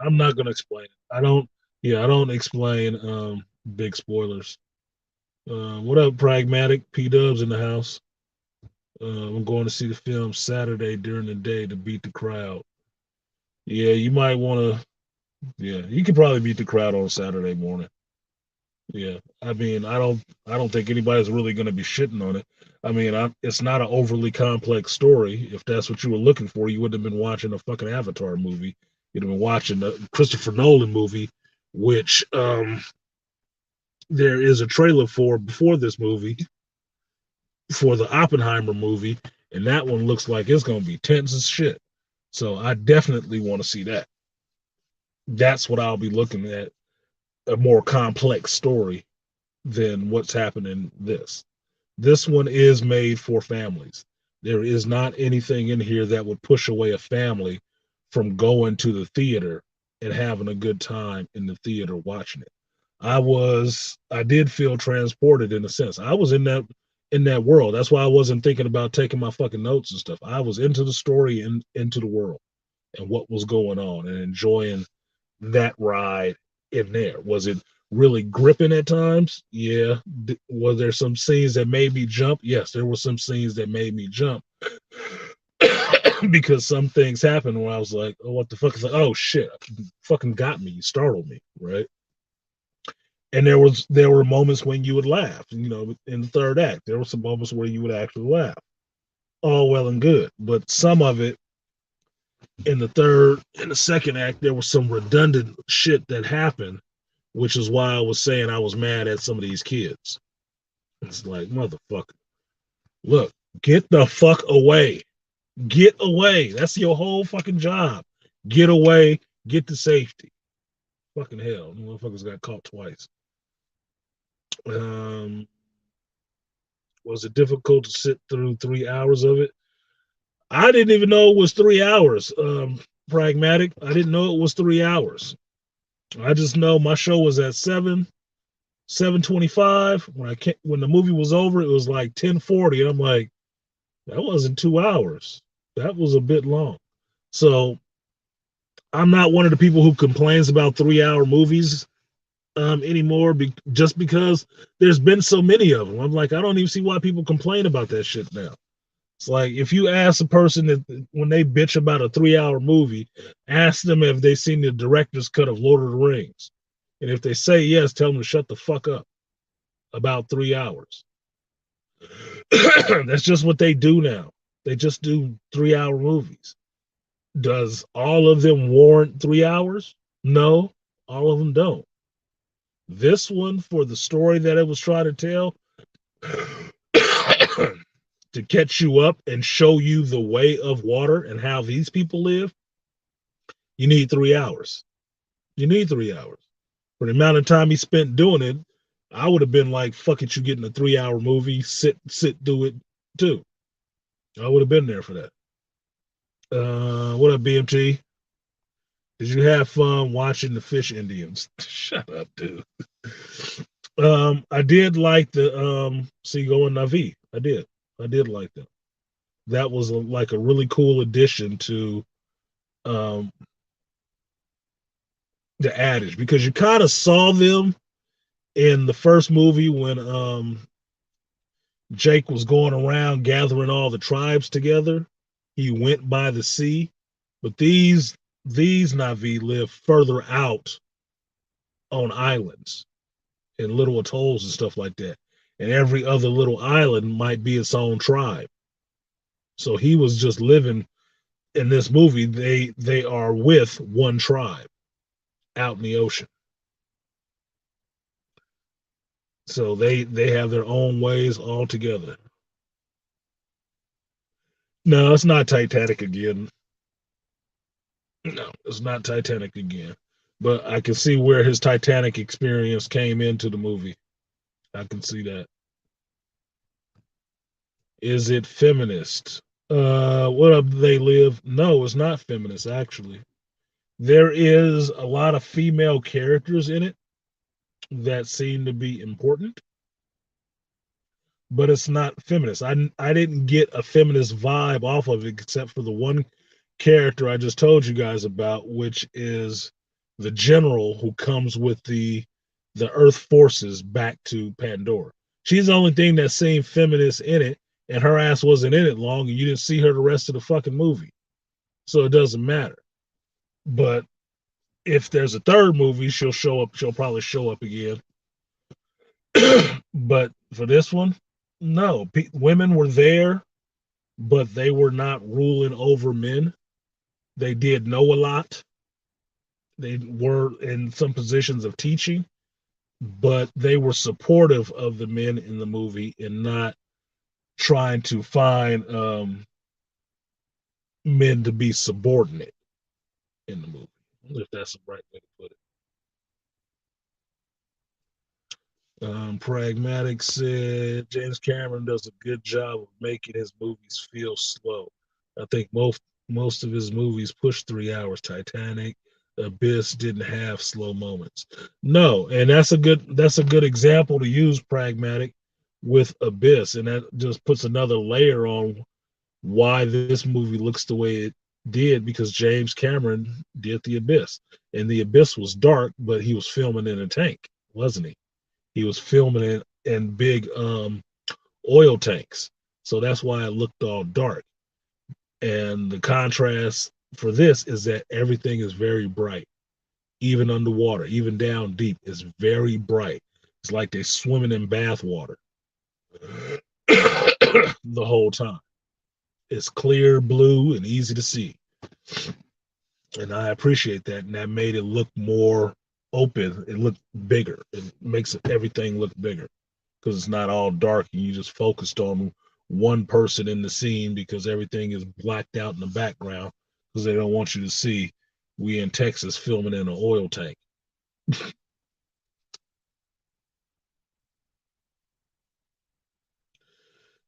I'm not gonna explain it. I don't. Yeah, I don't explain big spoilers. What up, pragmatic P Dubs in the house? I'm going to see the film Saturday during the day to beat the crowd. Yeah, you might want to. Yeah, you could probably beat the crowd on Saturday morning. Yeah, I mean, I don't think anybody's really going to be shitting on it. I mean, it's not an overly complex story. If that's what you were looking for, you wouldn't have been watching a fucking Avatar movie. You'd have been watching a Christopher Nolan movie, which there is a trailer for before this movie for the Oppenheimer movie, and that one looks like it's going to be tense as shit. So I definitely want to see that. That's what I'll be looking at, a more complex story than what's happening this. This one is made for families. There is not anything in here that would push away a family from going to the theater and having a good time in the theater watching it. I did feel transported in a sense. I was in that world. That's why I wasn't thinking about taking my fucking notes and stuff. I was into the story and into the world and what was going on and enjoying that ride in there. Was it really gripping at times? Yeah. Was there some scenes that made me jump? Yes, there were some scenes that made me jump because some things happened where I was like, oh, what the fuck is like, oh shit, fucking got me, you startled me, right? And there were moments when you would laugh, you know, in the third act. There were some moments where you would actually laugh. All well and good. But some of it in the second act, there was some redundant shit that happened, which is why I was saying I was mad at some of these kids. It's like, motherfucker, look, get the fuck away. Get away. That's your whole fucking job. Get away, get to safety. Fucking hell. The motherfuckers got caught twice. Um, was it difficult to sit through 3 hours of it? I didn't even know it was 3 hours. Pragmatic. I didn't know it was 3 hours. I just know my show was at 7:25. When the movie was over, it was like 10:40. I'm like, that wasn't 2 hours. That was a bit long. So I'm not one of the people who complains about 3 hour movies anymore, just because there's been so many of them. I'm like, I don't even see why people complain about that shit now. It's like if you ask a person that when they bitch about a 3 hour movie, ask them if they've seen the director's cut of Lord of the Rings. And if they say yes, tell them to shut the fuck up about 3 hours. That's just what they do now. They just do 3 hour movies. Does all of them warrant 3 hours? No, all of them don't. This one, for the story that it was trying to tell, to catch you up and show you the way of water and how these people live, you need 3 hours. You need 3 hours. For the amount of time he spent doing it, I would have been like, fuck it, you getting a 3 hour movie, sit through it too. I would have been there for that. What up, BMT? Did you have fun watching the Fish Indians? Shut up, dude. I did like the Seagull and Navi. I did. I did like them. That was like a really cool addition to um, the adage because you kind of saw them in the first movie when Jake was going around gathering all the tribes together. He went by the sea, but these Navi live further out on islands and little atolls and stuff like that. And every other little island might be its own tribe. So he was just living in this movie. They are with one tribe out in the ocean. So they have their own ways altogether. No, it's not Titanic again. No, it's not Titanic again. But I can see where his Titanic experience came into the movie. I can see that. Is it feminist? What up they live? No, it's not feminist actually. There is a lot of female characters in it that seem to be important, but it's not feminist. I didn't get a feminist vibe off of it except for the one character I just told you guys about, which is the general who comes with the Earth forces back to Pandora. She's the only thing that seemed feminist in it, and her ass wasn't in it long, and you didn't see her the rest of the fucking movie. So it doesn't matter. But if there's a third movie, she'll show up. She'll probably show up again. But for this one, no. Women were there, but they were not ruling over men. They did know a lot. They were in some positions of teaching, but they were supportive of the men in the movie and not trying to find men to be subordinate in the movie, if that's the right way to put it. Pragmatic said James Cameron does a good job of making his movies feel slow. I think most of his movies push 3 hours. Titanic, Abyss didn't have slow moments. No, and that's a good example to use pragmatic with Abyss, and that just puts another layer on why this movie looks the way it did because James Cameron did the Abyss, and the Abyss was dark, but he was filming in a tank, wasn't he? He was filming it in big oil tanks. So that's why it looked all dark. And the contrast for this is that everything is very bright, even underwater, even down deep. It's very bright. It's like they're swimming in bath water the whole time. It's clear blue and easy to see. And I appreciate that. And that made it look more open. It looked bigger. It makes everything look bigger because it's not all dark and you just focused on one person in the scene because everything is blacked out in the background because they don't want you to see we in Texas filming in an oil tank.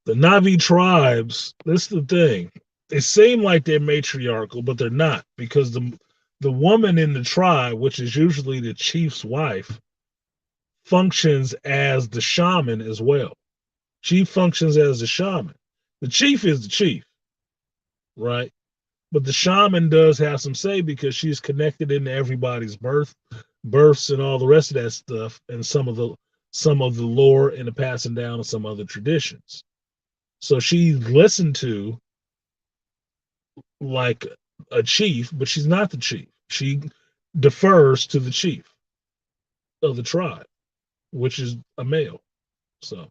The Navi tribes, this is the thing. They seem like they're matriarchal, but they're not because the woman in the tribe, which is usually the chief's wife, functions as the shaman as well. She functions as the shaman. The chief is the chief, right? But the shaman does have some say because she's connected into everybody's births and all the rest of that stuff, and some of the lore and the passing down of some other traditions. So she's listened to like a chief, but she's not the chief. She defers to the chief of the tribe, which is a male. So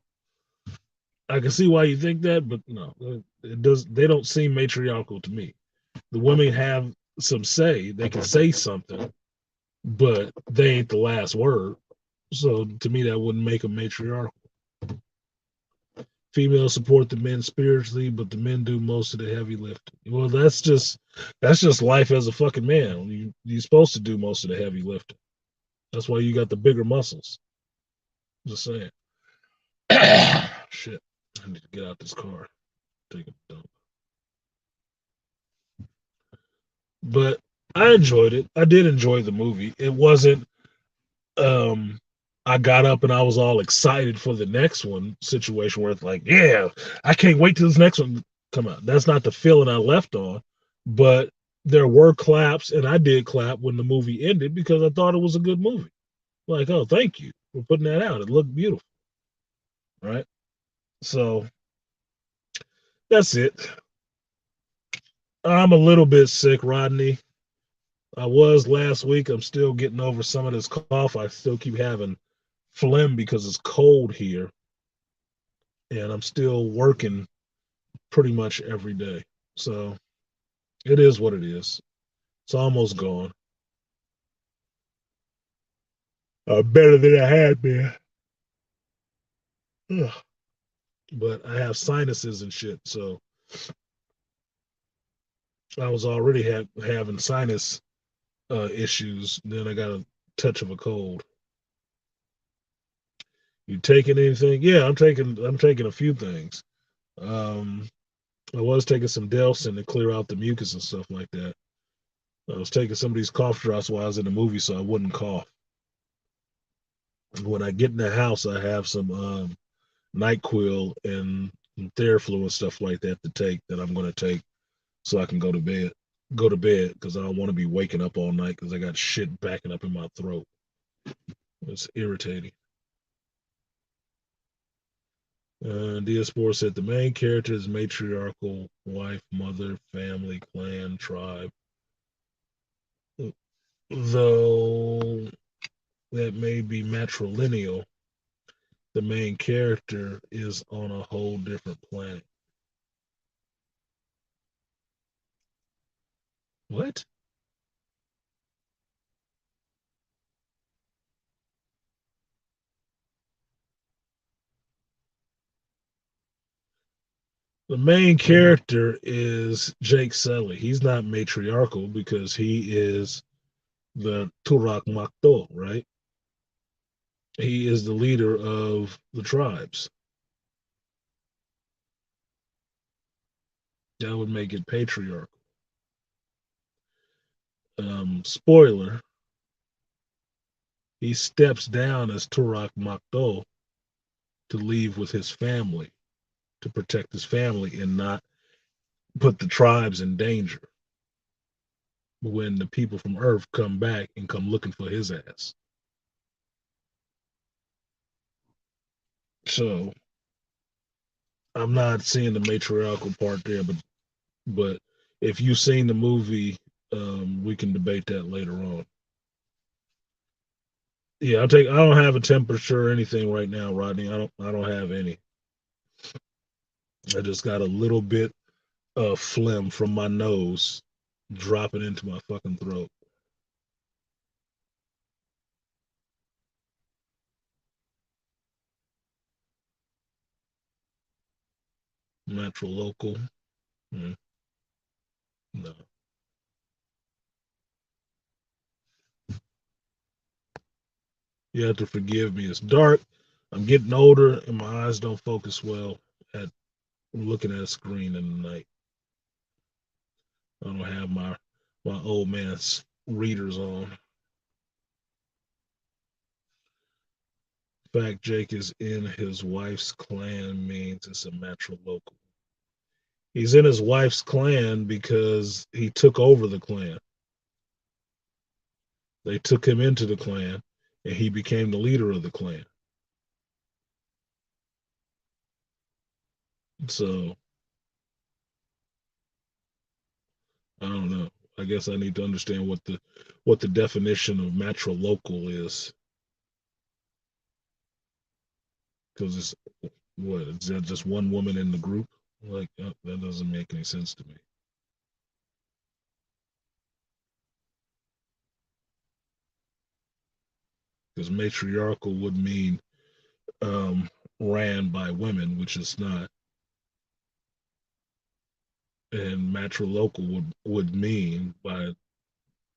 I can see why you think that, but no, it does. They don't seem matriarchal to me. The women have some say; they can say something, but they ain't the last word. So to me, that wouldn't make them matriarchal. Females support the men spiritually, but the men do most of the heavy lifting. Well, that's just life as a fucking man. You're supposed to do most of the heavy lifting. That's why you got the bigger muscles. Just saying. Shit, I need to get out this car. Take a dump. But I enjoyed it. I did enjoy the movie. It wasn't um I got up and I was all excited for the next one situation where it's like, yeah, I can't wait till this next one come out. That's not the feeling I left on, but there were claps and I did clap when the movie ended because I thought it was a good movie. Like, oh, thank you for putting that out. It looked beautiful, right? So that's it. I'm a little bit sick, Rodney. I was last week. I'm still getting over some of this cough. I still keep having phlegm because it's cold here, and I'm still working pretty much every day. So it is what it is. It's almost gone. Better than I had been. Ugh. But I have sinuses and shit, so I was already having sinus issues. Then I got a touch of a cold. You taking anything? Yeah, I'm taking a few things. Um, I was taking some Delsin to clear out the mucus and stuff like that. I was taking some of these cough drops while I was in the movie so I wouldn't cough. When I get in the house, I have some NyQuil and Theraflu and stuff like that to take that I'm going to take so I can go to bed. Go to bed because I don't want to be waking up all night because I got shit backing up in my throat. It's irritating. Diaspora said the main character is matriarchal, wife, mother, family, clan, tribe. Though that may be matrilineal, the main character is on a whole different planet. What? The main character is Jake Sully. He's not matriarchal because he is the Turak Makto, right? He is the leader of the tribes. That would make it patriarchal. Spoiler, he steps down as Turak Makto to leave with his family, to protect his family and not put the tribes in danger when the people from Earth come back and come looking for his ass. So I'm not seeing the matriarchal part there, but if you've seen the movie, we can debate that later on. Yeah, I'll take. I don't have a temperature or anything right now, Rodney. I don't have any. I just got a little bit of phlegm from my nose dropping into my fucking throat. Natural local. Mm, no. You have to forgive me. It's dark. I'm getting older, and my eyes don't focus well at looking at a screen in the night. I don't have my old man's readers on. Fact Jake is in his wife's clan means it's a natural local. He's in his wife's clan because he took over the clan. They took him into the clan, and he became the leader of the clan. So I don't know. I guess I need to understand what the definition of matrilocal is, because it's what is that just one woman in the group? Like that doesn't make any sense to me. Because matriarchal would mean um, ran by women, which is not, and matrilocal would mean by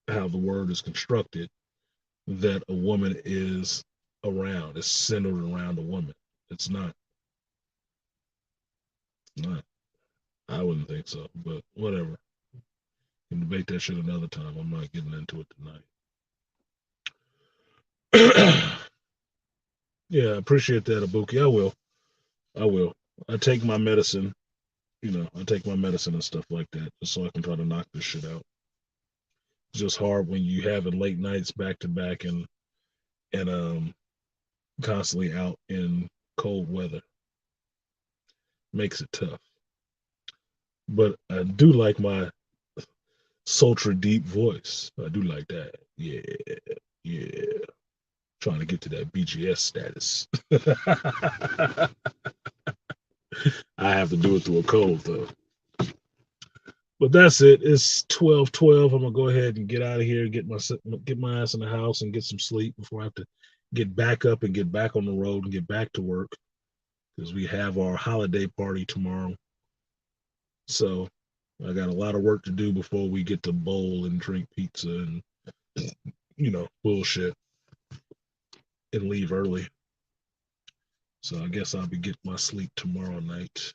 how the word is constructed that a woman is around, is centered around a woman. It's not. Not. I wouldn't think so, but whatever. We can debate that shit another time. I'm not getting into it tonight. Yeah, I appreciate that, Abuki. I will. I will. I take my medicine. I take my medicine and stuff like that, just so I can try to knock this shit out. It's just hard when you having late nights back to back and constantly out in cold weather. Makes it tough. But I do like my sultry deep voice. I do like that. Yeah, yeah. Trying to get to that BGS status. I have to do it through a cold though. But that's it. It's 12:12. I'm gonna go ahead and get out of here, get my ass in the house and get some sleep before I have to get back up and get back on the road and get back to work because we have our holiday party tomorrow. So I got a lot of work to do before we get to bowl and drink pizza and bullshit and leave early. So I guess I'll be getting my sleep tomorrow night.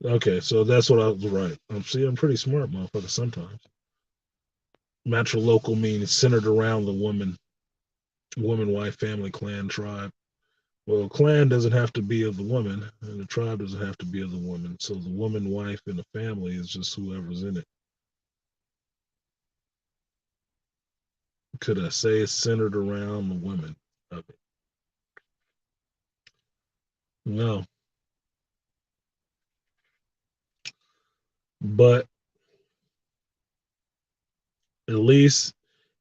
Okay, so that's what I was right. See, I'm pretty smart, motherfucker. Sometimes matrilocal means centered around the woman, wife, family, clan, tribe. Well, clan doesn't have to be of the woman, and the tribe doesn't have to be of the woman. So the woman, wife, and the family is just whoever's in it. Could I say it's centered around the women of it? No, But at least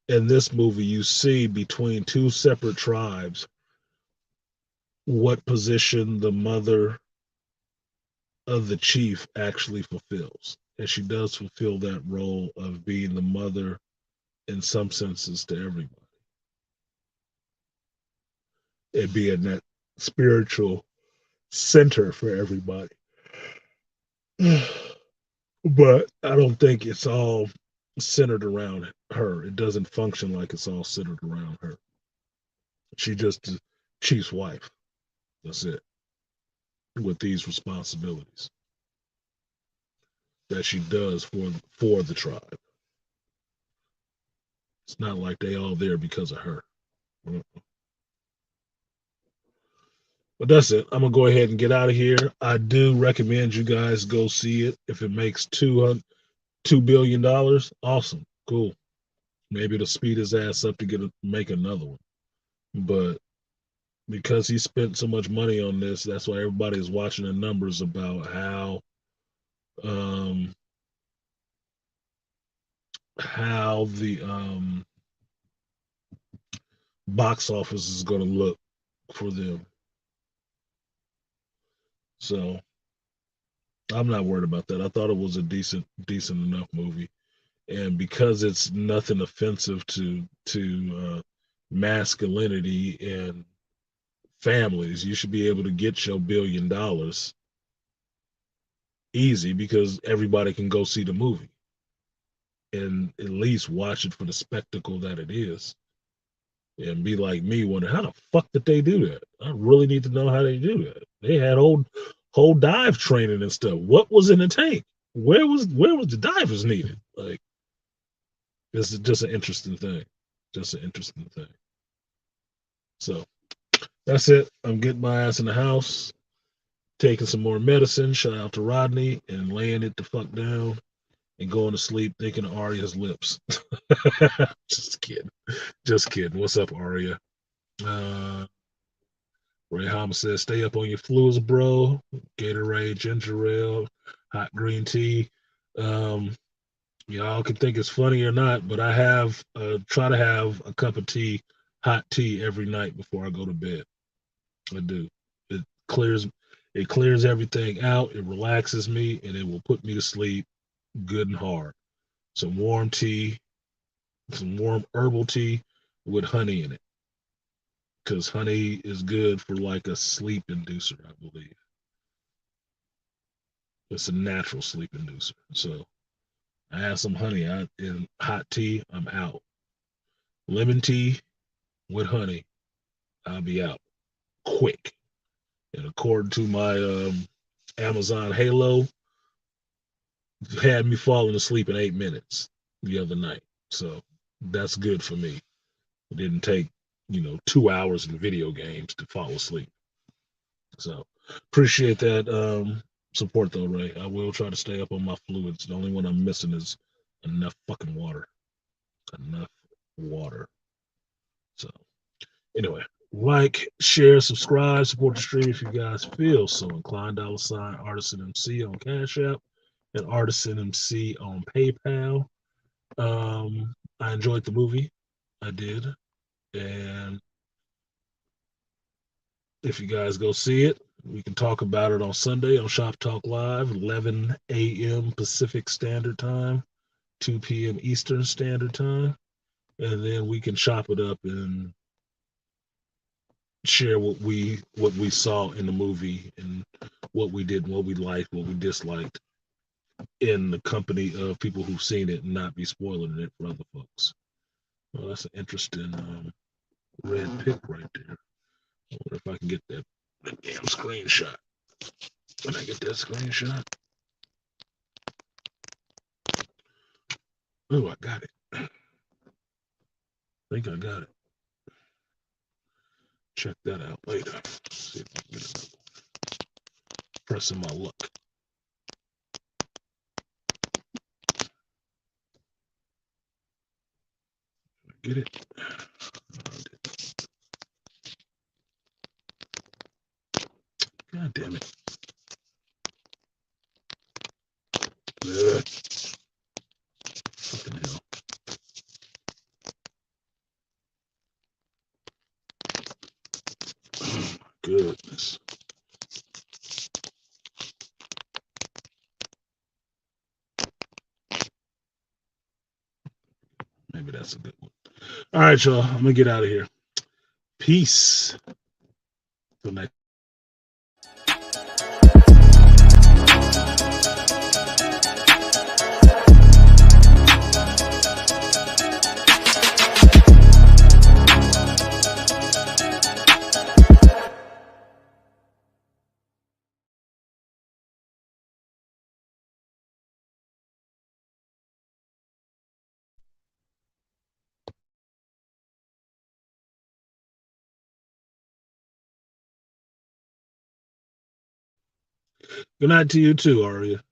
in this movie, you see between two separate tribes what position the mother of the chief actually fulfills. And she does fulfill that role of being the mother in some senses to everybody and being that spiritual center for everybody. But I don't think it's all centered around her. It doesn't function like it's all centered around her. She just the chief's wife. That's it. With these responsibilities that she does for the tribe. It's not like they all there because of her. But that's it. I'm gonna go ahead and get out of here. I do recommend you guys go see it. If it makes $2 billion, awesome, cool. Maybe it'll speed his ass up to make another one. But because he spent so much money on this, that's why everybody is watching the numbers about um, how the box office is going to look for them. So I'm not worried about that. I thought it was a decent enough movie, and because it's nothing offensive to masculinity and families, you should be able to get your $1 billion easy because everybody can go see the movie and at least watch it for the spectacle that it is and be like me wondering how the fuck did they do that. I really need to know how they do that. They had whole dive training and stuff. What was in the tank? Where was the divers needed? Like, this is just an interesting thing. Just an interesting thing. So that's it. I'm getting my ass in the house, taking some more medicine. Shout out to Rodney and laying it the fuck down and going to sleep thinking of Arya's lips. Just kidding. Just kidding. What's up, Arya? Uh, Ray Hama says, stay up on your fluids, bro. Gatorade, ginger ale, hot green tea. Um, y'all can think it's funny or not, but I have try to have a cup of tea, hot tea every night before I go to bed. I do. It clears it clears everything out. It relaxes me and it will put me to sleep good and hard. Some warm tea, some warm herbal tea with honey in it. Because honey is good for like a sleep inducer, I believe. It's a natural sleep inducer. So I have some honey in hot tea, I'm out. Lemon tea with honey, I'll be out quick. And according to my Amazon Halo, had me falling asleep in 8 minutes the other night. So that's good for me. It didn't take, 2 hours in video games to fall asleep. So appreciate that support though, Ray. I will try to stay up on my fluids. The only one I'm missing is enough fucking water. Enough water. So anyway, like, share, subscribe, support the stream if you guys feel so inclined. $ Artisan MC on Cash App and Artisan MC on PayPal. I enjoyed the movie. I did. And if you guys go see it, we can talk about it on Sunday on Shop Talk Live, 11 a.m. Pacific Standard Time, 2 p.m. Eastern Standard Time. And then we can chop it up and share what we saw in the movie and what we did, what we liked, what we disliked in the company of people who've seen it and not be spoiling it for other folks. Well, that's an interesting red pick right there. I wonder if I can get that damn screenshot. Can I get that screenshot? Oh, I got it. I think I got it. Check that out later. See if I can get another one. Pressing my luck. Get it? God damn it. Ugh. Maybe that's a good one. All right, y'all. I'm gonna get out of here. Peace. Till next time. Good night to you too, Aria.